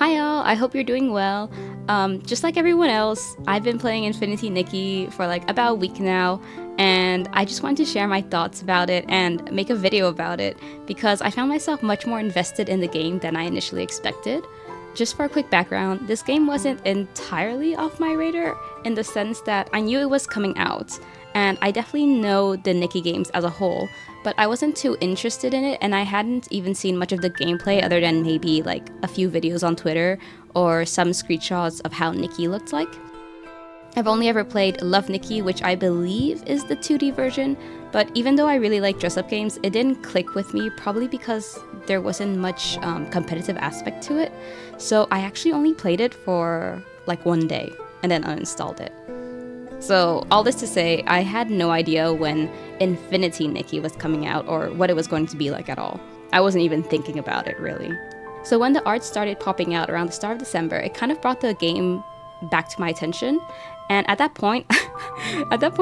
Hi y'all, I hope you're doing well. Just like everyone else, I've been playing Infinity Nikki for like about a week now, and I just wanted to share my thoughts about it and make a video about it because I found myself much more invested in the game than I initially expected. Just for a quick background, this game wasn't entirely off my radar in the sense that I knew it was coming out, and I definitely know the Nikki games as a whole, but I wasn't too interested in it, and I hadn't even seen much of the gameplay other than maybe like a few videos on Twitter or some screenshots of how Nikki looked like. I've only ever played Love Nikki, which I believe is the 2D version, but even though I really like dress-up games, it didn't click with me, probably because there wasn't much competitive aspect to it. So I actually only played it for like one day and then uninstalled it. So all this to say, I had no idea when Infinity Nikki was coming out or what it was going to be like at all. I wasn't even thinking about it really. So when the art started popping out around the start of December, it kind of brought the game back to my attention. And at that point,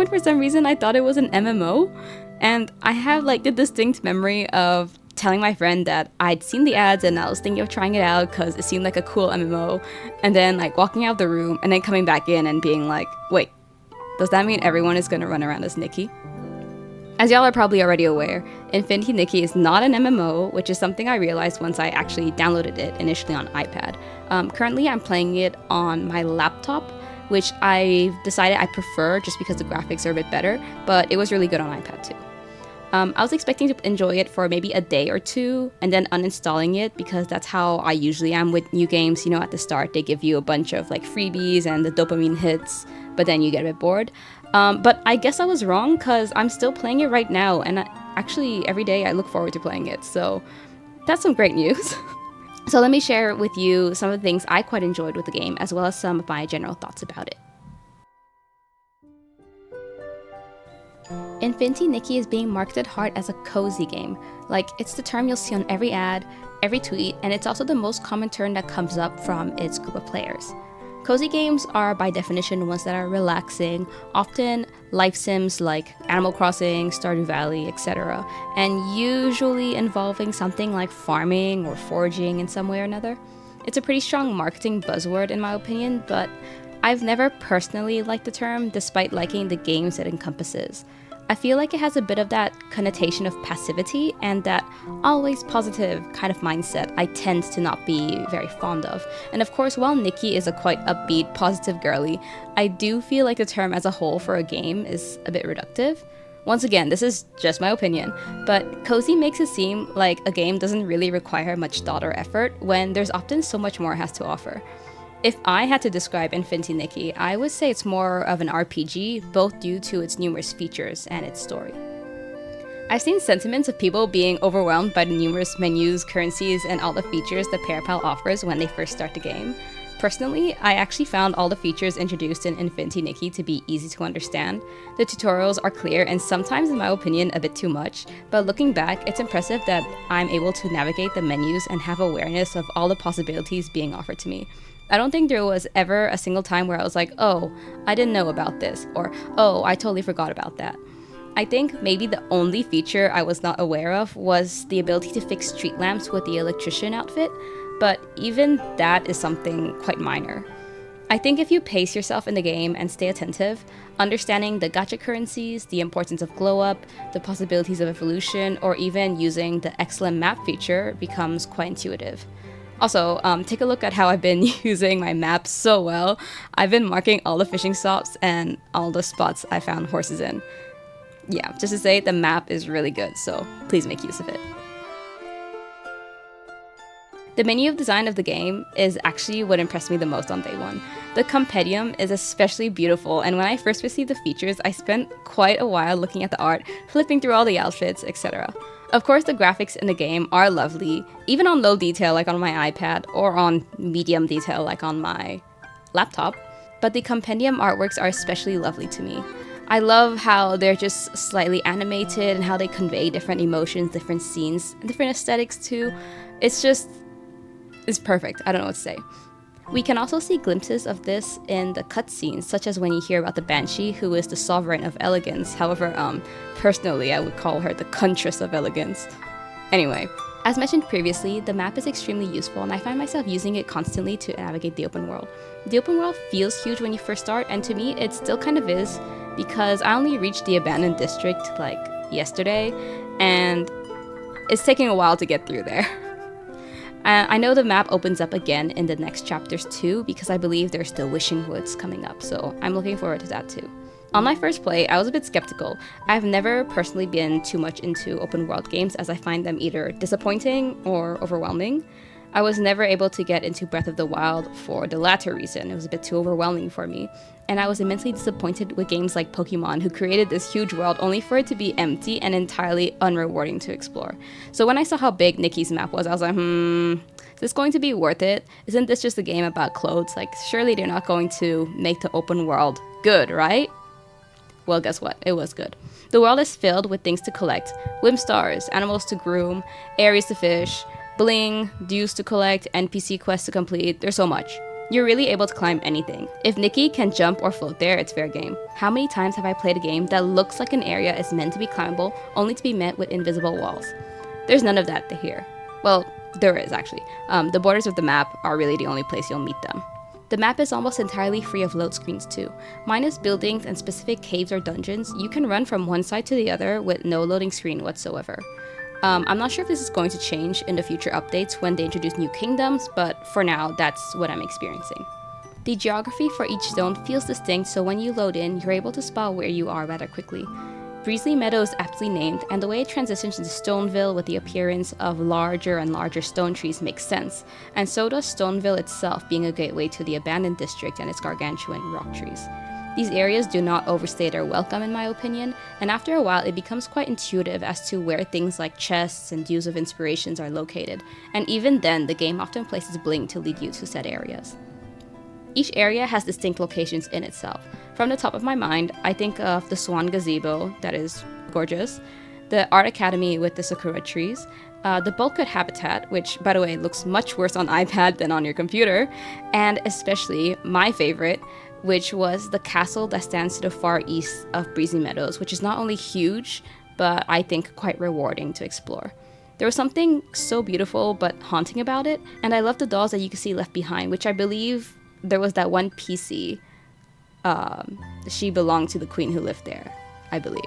for some reason, I thought it was an MMO. And I have like the distinct memory of telling my friend that I'd seen the ads and I was thinking of trying it out because it seemed like a cool MMO. And then like walking out the room and then coming back in and being like, wait, does that mean everyone is going to run around as Nikki? As y'all are probably already aware, Infinity Nikki is not an MMO, which is something I realized once I actually downloaded it initially on iPad. Currently, I'm playing it on my laptop, which I decided I prefer just because the graphics are a bit better, but it was really good on iPad too. I was expecting to enjoy it for maybe a day or two and then uninstalling it because that's how I usually am with new games. You know, at the start they give you a bunch of like freebies and the dopamine hits, but then you get a bit bored. But I guess I was wrong because I'm still playing it right now, and actually every day I look forward to playing it, so that's some great news. So let me share with you some of the things I quite enjoyed with the game, as well as some of my general thoughts about it. Infinity Nikki is being marketed hard as a cozy game. Like, it's the term you'll see on every ad, every tweet, and it's also the most common term that comes up from its group of players. Cozy games are by definition ones that are relaxing, often life sims like Animal Crossing, Stardew Valley, etc., and usually involving something like farming or foraging in some way or another. It's a pretty strong marketing buzzword in my opinion, but I've never personally liked the term despite liking the games it encompasses. I feel like it has a bit of that connotation of passivity and that always positive kind of mindset I tend to not be very fond of. And of course, while Nikki is a quite upbeat, positive girly, I do feel like the term as a whole for a game is a bit reductive. Once again, this is just my opinion, but cozy makes it seem like a game doesn't really require much thought or effort when there's often so much more it has to offer. If I had to describe Infinity Nikki, I would say it's more of an RPG, both due to its numerous features and its story. I've seen sentiments of people being overwhelmed by the numerous menus, currencies, and all the features the PayPal offers when they first start the game. Personally, I actually found all the features introduced in Infinity Nikki to be easy to understand. The tutorials are clear and sometimes, in my opinion, a bit too much, but looking back, it's impressive that I'm able to navigate the menus and have awareness of all the possibilities being offered to me. I don't think there was ever a single time where I was like, oh, I didn't know about this, or oh, I totally forgot about that. I think maybe the only feature I was not aware of was the ability to fix street lamps with the electrician outfit, but even that is something quite minor. I think if you pace yourself in the game and stay attentive, understanding the gacha currencies, the importance of glow up, the possibilities of evolution, or even using the excellent map feature becomes quite intuitive. Also, take a look at how I've been using my maps so well. I've been marking all the fishing stops and all the spots I found horses in. Yeah, just to say, the map is really good, so please make use of it. The menu design of the game is actually what impressed me the most on day one. The compendium is especially beautiful, and when I first received the features, I spent quite a while looking at the art, flipping through all the outfits, etc. Of course, the graphics in the game are lovely, even on low detail like on my iPad, or on medium detail like on my laptop, but the compendium artworks are especially lovely to me. I love how they're just slightly animated and how they convey different emotions, different scenes, and different aesthetics too. It's perfect. I don't know what to say. We can also see glimpses of this in the cutscenes, such as when you hear about the Banshee, who is the sovereign of elegance. However, personally, I would call her the Kuntress of elegance. Anyway, As mentioned previously, the map is extremely useful and I find myself using it constantly to navigate the open world. The open world feels huge when you first start, and to me it still kind of is, because I only reached the abandoned district like yesterday and it's taking a while to get through there. I know the map opens up again in the next chapters too, because I believe there's the Wishing Woods coming up, so I'm looking forward to that too. On my first play, I was a bit skeptical. I've never personally been too much into open world games, as I find them either disappointing or overwhelming. I was never able to get into Breath of the Wild for the latter reason. It was a bit too overwhelming for me. And I was immensely disappointed with games like Pokemon, who created this huge world only for it to be empty and entirely unrewarding to explore. So when I saw how big Nikki's map was, I was like, is this going to be worth it? Isn't this just a game about clothes? Like, surely they're not going to make the open world good, right? Well, guess what? It was good. The world is filled with things to collect, whim stars, animals to groom, areas to fish, bling, dues to collect, NPC quests to complete. There's so much. You're really able to climb anything. If Nikki can jump or float there, it's fair game. How many times have I played a game that looks like an area is meant to be climbable, only to be met with invisible walls? There's none of that here. Well, there is actually. The borders of the map are really the only place you'll meet them. The map is almost entirely free of load screens too. Minus buildings and specific caves or dungeons, you can run from one side to the other with no loading screen whatsoever. I'm not sure if this is going to change in the future updates when they introduce new kingdoms, but for now, that's what I'm experiencing. The geography for each zone feels distinct, so when you load in, you're able to spot where you are rather quickly. Breezy Meadow is aptly named, and the way it transitions into Stoneville with the appearance of larger and larger stone trees makes sense, and so does Stoneville itself, being a gateway to the abandoned district and its gargantuan rock trees. These areas do not overstay their welcome in my opinion, and after a while it becomes quite intuitive as to where things like chests and dues of inspirations are located, and even then the game often places bling to lead you to said areas. Each area has distinct locations in itself. From the top of my mind, I think of the Swan Gazebo, that is gorgeous, the Art Academy with the Sakura trees, the Bulkhead Habitat, which, by the way, looks much worse on iPad than on your computer, and especially my favorite, which was the castle that stands to the far east of Breezy Meadows, which is not only huge, but I think quite rewarding to explore. There was something so beautiful but haunting about it, and I love the dolls that you can see left behind, which I believe there was that one PC. She belonged to the queen who lived there, I believe.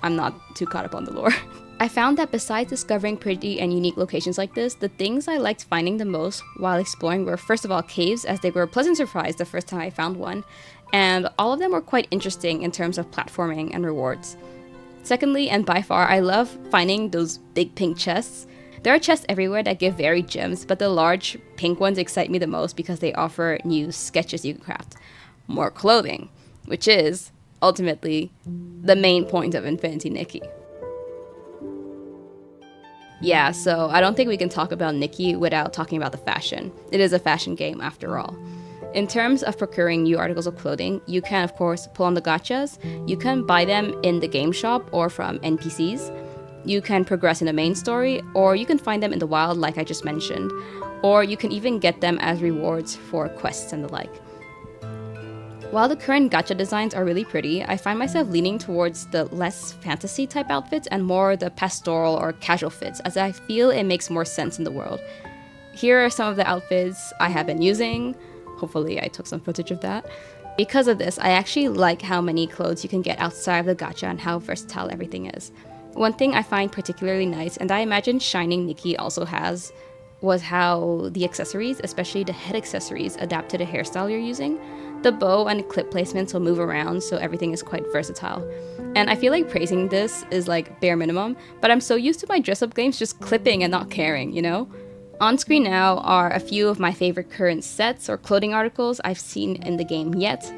I'm not too caught up on the lore. I found that besides discovering pretty and unique locations like this, the things I liked finding the most while exploring were first of all caves, as they were a pleasant surprise the first time I found one, and all of them were quite interesting in terms of platforming and rewards. Secondly, and by far, I love finding those big pink chests. There are chests everywhere that give varied gems, but the large pink ones excite me the most because they offer new sketches you can craft. More clothing, which is, ultimately, the main point of Infinity Nikki. Yeah, so I don't think we can talk about Nikki without talking about the fashion. It is a fashion game after all. In terms of procuring new articles of clothing, you can of course pull on the gachas, you can buy them in the game shop or from NPCs, you can progress in the main story, or you can find them in the wild like I just mentioned, or you can even get them as rewards for quests and the like. While the current gacha designs are really pretty, I find myself leaning towards the less fantasy type outfits and more the pastoral or casual fits, as I feel it makes more sense in the world. Here are some of the outfits I have been using. Hopefully I took some footage of that. Because of this, I actually like how many clothes you can get outside of the gacha and how versatile everything is. One thing I find particularly nice, and I imagine Shining Nikki also has, was how the accessories, especially the head accessories, adapt to the hairstyle you're using. The bow and clip placements will move around, so everything is quite versatile. And I feel like praising this is like bare minimum, but I'm so used to my dress-up games just clipping and not caring, you know? On screen now are a few of my favorite current sets or clothing articles I've seen in the game yet.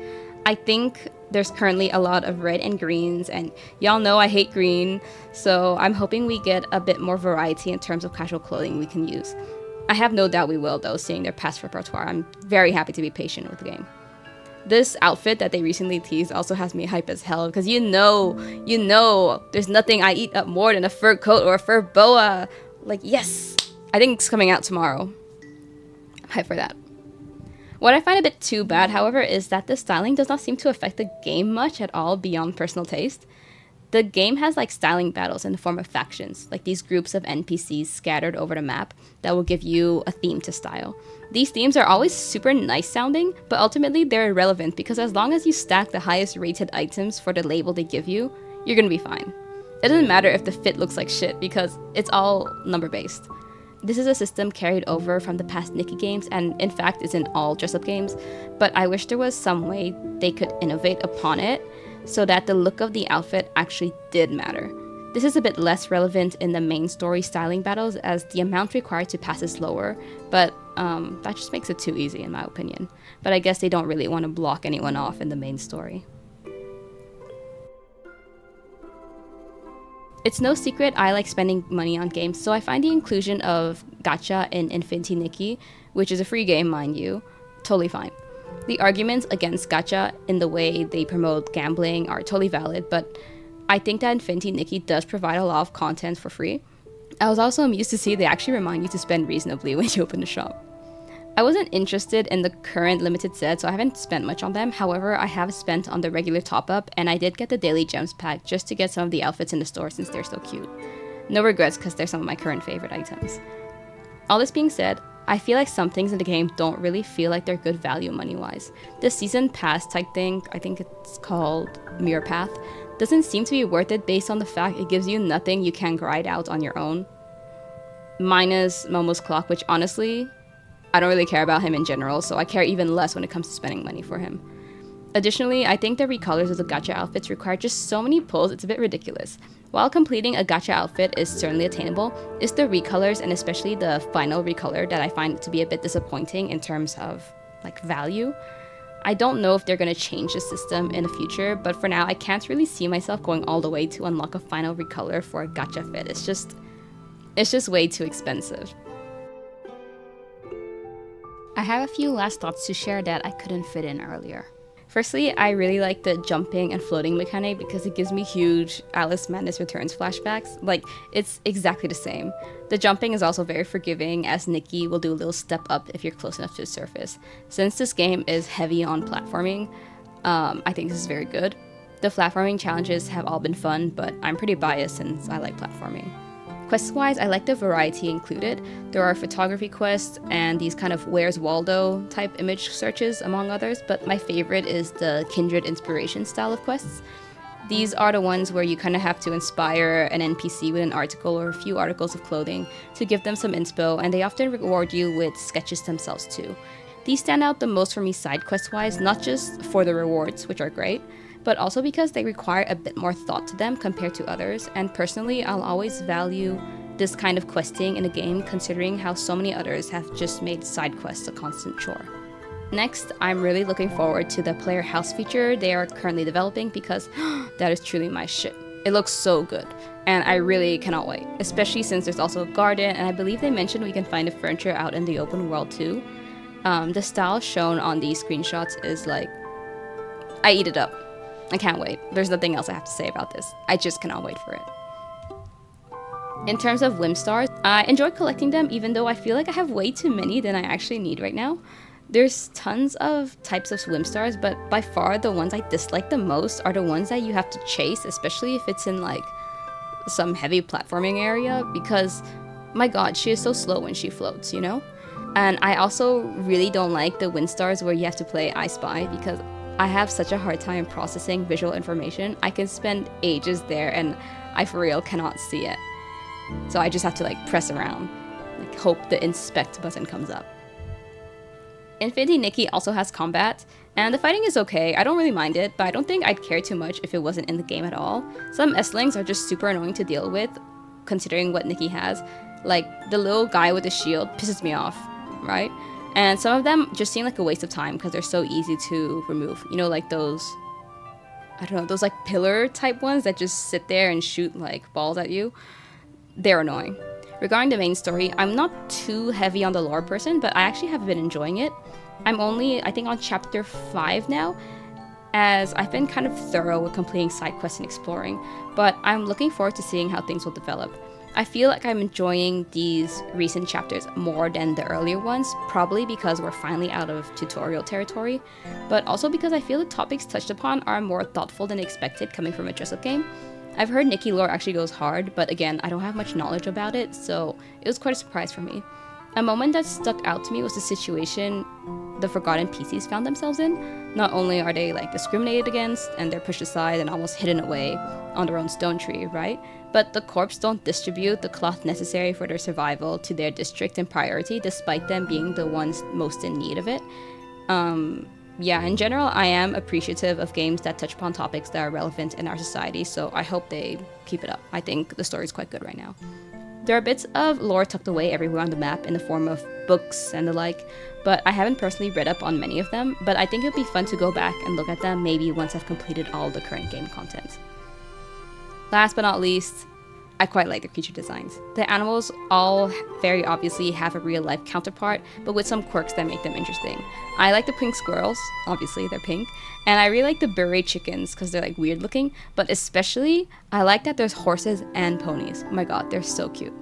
I think there's currently a lot of red and greens, and y'all know I hate green, so I'm hoping we get a bit more variety in terms of casual clothing we can use. I have no doubt we will though, seeing their past repertoire. I'm very happy to be patient with the game. This outfit that they recently teased also has me hype as hell, because you know, there's nothing I eat up more than a fur coat or a fur boa. Like, yes! I think it's coming out tomorrow. I'm hyped for that. What I find a bit too bad, however, is that the styling does not seem to affect the game much at all beyond personal taste. The game has like styling battles in the form of factions, like these groups of NPCs scattered over the map that will give you a theme to style. These themes are always super nice sounding, but ultimately they're irrelevant because as long as you stack the highest rated items for the label they give you, you're gonna be fine. It doesn't matter if the fit looks like shit because it's all number based. This is a system carried over from the past Nikki games and in fact is in all dress up games, but I wish there was some way they could innovate upon it so that the look of the outfit actually did matter. This is a bit less relevant in the main story styling battles as the amount required to pass is lower, but that just makes it too easy in my opinion. But I guess they don't really want to block anyone off in the main story. It's no secret I like spending money on games, so I find the inclusion of gacha in Infinity Nikki, which is a free game mind you, totally fine. The arguments against gacha in the way they promote gambling are totally valid, but I think that Infinity Nikki does provide a lot of content for free. I was also amused to see they actually remind you to spend reasonably when you open the shop. I wasn't interested in the current limited set, so I haven't spent much on them. However, I have spent on the regular top-up, and I did get the daily gems pack just to get some of the outfits in the store since they're so cute. No regrets because they're some of my current favorite items. All this being said, I feel like some things in the game don't really feel like they're good value money-wise. The season pass type thing, I think it's called Mirror Path, doesn't seem to be worth it based on the fact it gives you nothing you can grind out on your own. Minus Momo's clock, which honestly, I don't really care about him in general, so I care even less when it comes to spending money for him. Additionally, I think the recolors of the gacha outfits require just so many pulls, it's a bit ridiculous. While completing a gacha outfit is certainly attainable, it's the recolors and especially the final recolor that I find to be a bit disappointing in terms of like value. I don't know if they're going to change the system in the future, but for now I can't really see myself going all the way to unlock a final recolor for a gacha fit. It's just way too expensive. I have a few last thoughts to share that I couldn't fit in earlier. Firstly, I really like the jumping and floating mechanic because it gives me huge Alice Madness Returns flashbacks. Like, it's exactly the same. The jumping is also very forgiving as Nikki will do a little step up if you're close enough to the surface. Since this game is heavy on platforming, I think this is very good. The platforming challenges have all been fun, but I'm pretty biased since I like platforming. Quest-wise, I like the variety included. There are photography quests and these kind of Where's Waldo type image searches among others, but my favorite is the Kindred Inspiration style of quests. These are the ones where you kind of have to inspire an NPC with an article or a few articles of clothing to give them some inspo, and they often reward you with sketches themselves too. These stand out the most for me side quest-wise, not just for the rewards, which are great, but also because they require a bit more thought to them compared to others, and personally I'll always value this kind of questing in a game considering how so many others have just made side quests a constant chore. Next, I'm really looking forward to the player house feature they are currently developing because that is truly my shit. It looks so good, and I really cannot wait, especially since there's also a garden, and I believe they mentioned we can find the furniture out in the open world too. The style shown on these screenshots is like, I eat it up. I can't wait. There's nothing else I have to say about this. I just cannot wait for it. In terms of whim stars, I enjoy collecting them even though I feel like I have way too many than I actually need right now. There's tons of types of whim stars, but by far the ones I dislike the most are the ones that you have to chase, especially if it's in like some heavy platforming area, because my god, she is so slow when she floats, you know? And I also really don't like the wind stars where you have to play I Spy because I have such a hard time processing visual information. I can spend ages there and I for real cannot see it. So I just have to like press around, like hope the inspect button comes up. Infinity Nikki also has combat, and the fighting is okay. I don't really mind it, but I don't think I'd care too much if it wasn't in the game at all. Some S-Lings are just super annoying to deal with, considering what Nikki has. Like, the little guy with the shield pisses me off, right? And some of them just seem like a waste of time because they're so easy to remove. You know, like those, I don't know, those like pillar type ones that just sit there and shoot like balls at you. They're annoying. Regarding the main story, I'm not too heavy on the lore person, but I actually have been enjoying it. I'm only, I think, on chapter 5 now, as I've been kind of thorough with completing side quests and exploring, but I'm looking forward to seeing how things will develop. I feel like I'm enjoying these recent chapters more than the earlier ones, probably because we're finally out of tutorial territory, but also because I feel the topics touched upon are more thoughtful than expected coming from a dress-up game. I've heard Nikki lore actually goes hard, but again, I don't have much knowledge about it, so it was quite a surprise for me. A moment that stuck out to me was the situation the forgotten PCs found themselves in. Not only are they like discriminated against and they're pushed aside and almost hidden away on their own stone tree, right? But the corps don't distribute the cloth necessary for their survival to their district in priority, despite them being the ones most in need of it. Yeah, in general, I am appreciative of games that touch upon topics that are relevant in our society, so I hope they keep it up. I think the story is quite good right now. There are bits of lore tucked away everywhere on the map in the form of books and the like, but I haven't personally read up on many of them, but I think it would be fun to go back and look at them maybe once I've completed all the current game content. Last but not least, I quite like the creature designs. The animals all very obviously have a real-life counterpart, but with some quirks that make them interesting. I like the pink squirrels, obviously they're pink, and I really like the beret chickens because they're like weird looking, but especially I like that there's horses and ponies. Oh my god, they're so cute.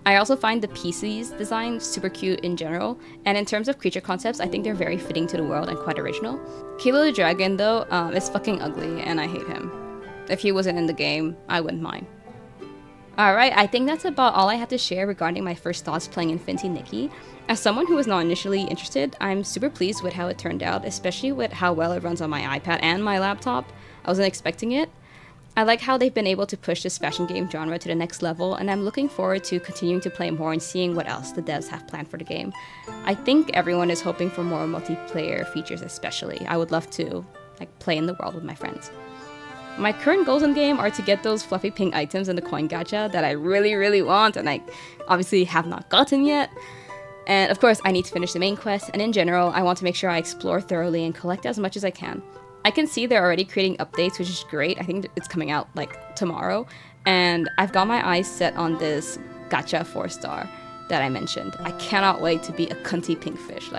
I also find the PC's design super cute in general, and in terms of creature concepts, I think they're very fitting to the world and quite original. Kilo the dragon though, is fucking ugly and I hate him. If he wasn't in the game, I wouldn't mind. Alright, I think that's about all I have to share regarding my first thoughts playing Infinity Nikki. As someone who was not initially interested, I'm super pleased with how it turned out, especially with how well it runs on my iPad and my laptop. I wasn't expecting it. I like how they've been able to push this fashion game genre to the next level, and I'm looking forward to continuing to play more and seeing what else the devs have planned for the game. I think everyone is hoping for more multiplayer features especially. I would love to play in the world with my friends. My current goals in the game are to get those fluffy pink items in the coin gacha that I really want and I obviously have not gotten yet. And of course, I need to finish the main quest, and in general, I want to make sure I explore thoroughly and collect as much as I can. I can see they're already creating updates, which is great. I think it's coming out tomorrow, and I've got my eyes set on this gacha 4-star that I mentioned. I cannot wait to be a cunty pink fish,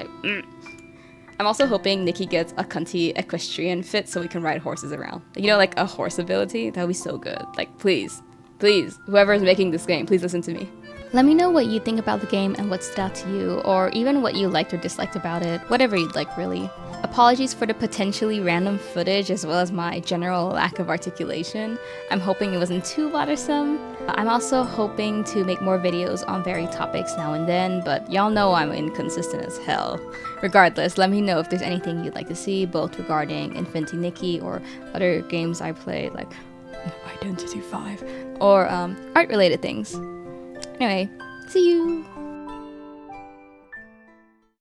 I'm also hoping Nikki gets a cunty equestrian fit so we can ride horses around. You know, like a horse ability? That would be so good. Please, whoever is making this game, please listen to me. Let me know what you think about the game and what stood out to you, or even what you liked or disliked about it, whatever you'd like really. Apologies for the potentially random footage as well as my general lack of articulation. I'm hoping it wasn't too bothersome. I'm also hoping to make more videos on varied topics now and then, but y'all know I'm inconsistent as hell. Regardless, let me know if there's anything you'd like to see, both regarding Infinity Nikki or other games I play, like Identity 5, or art-related things. Anyway, see you!